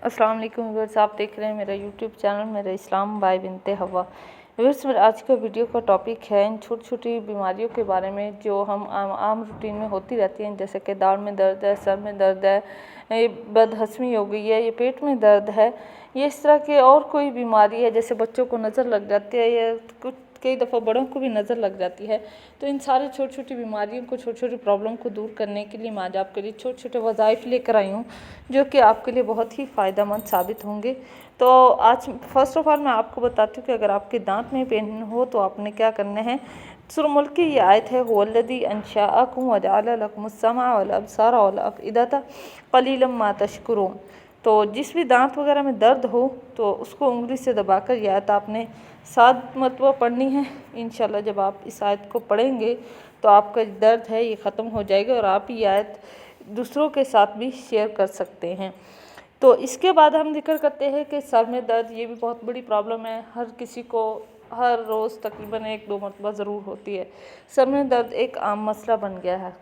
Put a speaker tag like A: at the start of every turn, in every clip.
A: अस्सलाम वालेकुम व्यूअर्स, आप देख रहे हैं मेरा यूट्यूब चैनल मेरा इस्लाम बाय बिनते हवा। व्यूअर्स, मेरा आज का वीडियो का टॉपिक है इन छोटी छोटी बीमारियों के बारे में जो हम आम रूटीन में होती रहती हैं, जैसे कि दाढ़ में दर्द है, सर में दर्द है, ये बदहज़मी हो गई है, ये पेट में दर्द है, ये इस तरह के और कोई बीमारी है, जैसे बच्चों को नज़र लग जाती है या कुछ कई दफ़ा बड़ों को भी नज़र लग जाती है। तो इन सारी छोटी छोटी बीमारियों को, छोटी छोटी प्रॉब्लम को दूर करने के लिए मैं आज आपके लिए छोटे छोटे वज़ाइफ लेकर आई हूँ जो कि आपके लिए बहुत ही फ़ायदेमंद साबित होंगे। तो आज फर्स्ट ऑफ़ ऑल मैं आपको बताती हूँ कि अगर आपके दांत में पेन हो तो आपने क्या करना है। सूरह मुल्क की ये आयत है, हुवल्लज़ी अंशअकुम वजअल लकुमुस्समअ वल अबसारा वल अफ़इदता क़लीलन मा तशकुरून। तो जिस भी दांत वगैरह में दर्द हो तो उसको उंगली से दबाकर यह आयत आपने 7 मरतबा पढ़नी है। इंशाल्लाह जब आप इस आयत को पढ़ेंगे तो आपका दर्द है ये ख़त्म हो जाएगा और आप ये आयत दूसरों के साथ भी शेयर कर सकते हैं। तो इसके बाद हम जिक्र करते हैं कि सर में दर्द, ये भी बहुत बड़ी प्रॉब्लम है। हर किसी को हर रोज़ तकरीबन 1-2 मरतबा ज़रूर होती है। सर में दर्द एक आम मसला बन गया है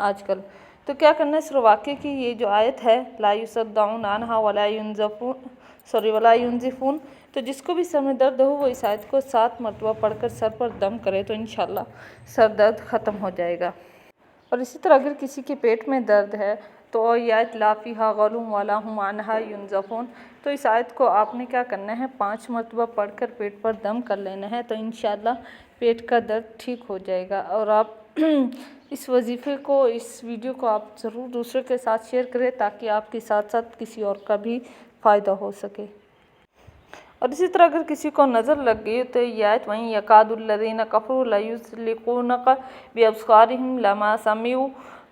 A: आजकल। तो क्या करना है, इस वाक़े की ये जो आयत है, ला युसद्दऊन अन्हा वला युनज़िफ़ून, तो जिसको भी सर में दर्द हो वो इस आयत को 7 मरतबा पढ़कर सर पर दम करे तो इंशाल्लाह सर दर्द ख़त्म हो जाएगा। और इसी तरह अगर किसी के पेट में दर्द है तो ये आयत ला फ़ीहा ग़लूम वला हुम अन्हा युनज़फ़ून, तो इस आयत को आपने क्या करना है, 5 मरतबा पढ़कर पेट पर दम कर लेना है तो इंशाल्लाह पेट का दर्द ठीक हो जाएगा। और आप इस वजीफ़े को, इस वीडियो को आप ज़रूर दूसरों के साथ शेयर करें ताकि आपके साथ साथ किसी और का भी फ़ायदा हो सके। और इसी तरह अगर किसी को नज़र लग गई तो ये आयत वहीं यकादुल्लज़ीना कफ़रू लयुज़्लिक़ूनका बिअब्सारिहिम लम्मा समिअू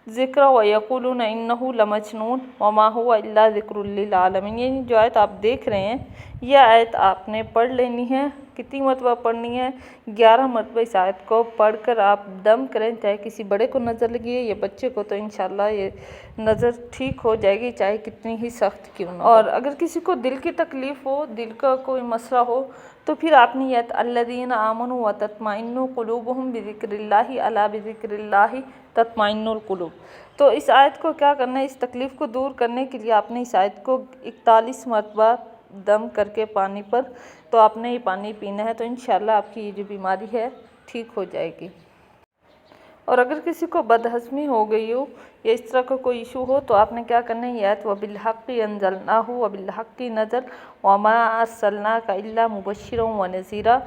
A: ज़िक्र व यक़ूलून इन्नहु लमजनून वमा हुवा इल्ला ज़िक्रुल लिल आलमीन। ये जो आयत आप देख रहे हैं, यह आयत आपने पढ़ लेनी है। कितनी मरतबा पढ़नी है? 11 मरतबा इस आयत को पढ़कर आप दम करें। चाहे किसी बड़े को नज़र लगी है या बच्चे को, तो इंशाल्लाह ये नज़र ठीक हो जाएगी, चाहे कितनी ही सख्त क्यों ना हो। और अगर किसी को दिल की तकलीफ़ हो, दिल का कोई मसला हो, तो फिर आपने यह अल्लज़ीना आमनू व तत्मइन्नु क़ुलूबुहुम बिज़िक्रिल्लाहि अला बिज़िक्रिल्लाहि तत्मइन्नुल क़ुलूब। तो इस आयत को क्या करना है, इस तकलीफ़ को दूर करने के लिए आपने इस आयत को 41 मरतबा दम करके पानी पर, तो आपने ये पानी पीना है तो इंशाल्लाह आपकी ये जो बीमारी है ठीक हो जाएगी। और अगर किसी को बदहज़मी हो गई हो या इस तरह का कोई इशू हो तो आपने क्या करना है, यह व बिलहक़्क़ि अंज़लनाहु व बिलहक़्क़ि नज़ल व मा अर्सलनाका इल्ला मुबश्शिरन व नज़ीरा।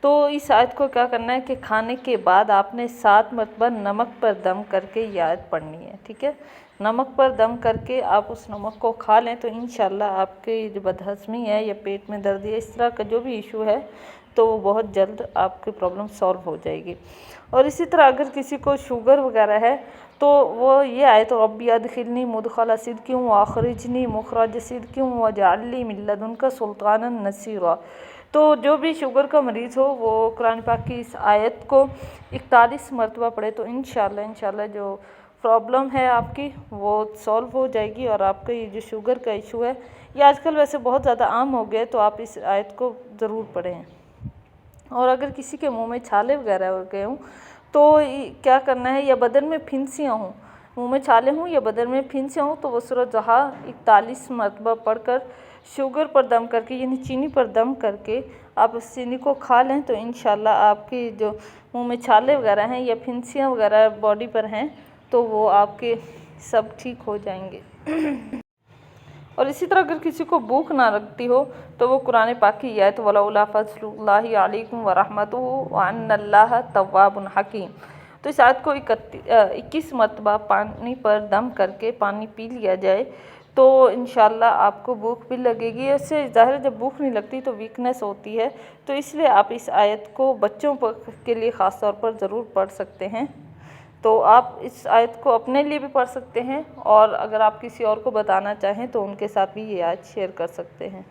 A: तो इस आयत को क्या करना है कि खाने के बाद आपने 7 मरतबा नमक पर दम करके ये आयत पढ़नी है। ठीक है, नमक पर दम करके आप उस नमक को खा लें तो इंशाल्लाह आपकी जो बदहज़मी है या पेट में दर्द या इस तरह का जो भी इशू है तो वो बहुत जल्द आपकी प्रॉब्लम सॉल्व हो जाएगी। और इसी तरह अगर किसी को शुगर वगैरह है तो वो ये आए तो रब्बी अदखिलनी मुदखला सिद्क़िन व अखरिजनी मुखरज सिद्क़िन वजअलनी मिन लदुनका सुल्तानन नसीरा। तो जो भी शुगर का मरीज़ हो वो कुरान पाक की इस आयत को 41 मरतबा पढ़े तो इंशाल्लाह जो प्रॉब्लम है आपकी वो सॉल्व हो जाएगी और आपका ये जो शुगर का इशू है ये आजकल वैसे बहुत ज़्यादा आम हो गया, तो आप इस आयत को ज़रूर पढ़ें। और अगर किसी के मुंह में छाले वगैरह हो गए हों तो क्या करना है, या बदन में फिंसियाँ हों, मुंह में छाले हों या बदन में फिंसियाँ हों, तो वो सूरह ज़हा 41 मरतबा पढ़कर शुगर पर दम करके यानी चीनी पर दम करके आप उस चीनी को खा लें तो इंशाल्लाह आपकी जो मुंह में छाले वगैरह हैं या फिंसियाँ वगैरह बॉडी पर हैं तो वो आपके सब ठीक हो जाएंगे। और इसी तरह अगर किसी को भूख ना लगती हो तो वो कुरान पाक की आयत वलौला फज़्लुल्लाहि अलैकुम व रहमतुहु व अन्नल्लाह तव्वाबुन हकीम, तो इस आयत को 21 मरतबा पानी पर दम करके पानी पी लिया जाए तो इंशाल्लाह आपको भूख भी लगेगी। इससे ज़ाहिर जब भूख नहीं लगती तो वीकनेस होती है, तो इसलिए आप इस आयत को बच्चों के लिए ख़ास तौर पर ज़रूर पढ़ सकते हैं। तो आप इस आयत को अपने लिए भी पढ़ सकते हैं और अगर आप किसी और को बताना चाहें तो उनके साथ भी ये आयत शेयर कर सकते हैं।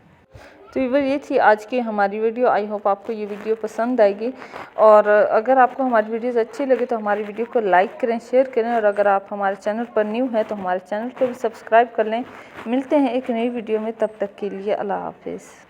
A: तो ये थी आज की हमारी वीडियो। आई होप आपको ये वीडियो पसंद आएगी और अगर आपको हमारी वीडियोस अच्छी लगे तो हमारी वीडियो को लाइक करें, शेयर करें और अगर आप हमारे चैनल पर न्यू हैं तो हमारे चैनल को भी सब्सक्राइब कर लें। मिलते हैं एक नई वीडियो में, तब तक के लिए अल्लाह हाफिज़।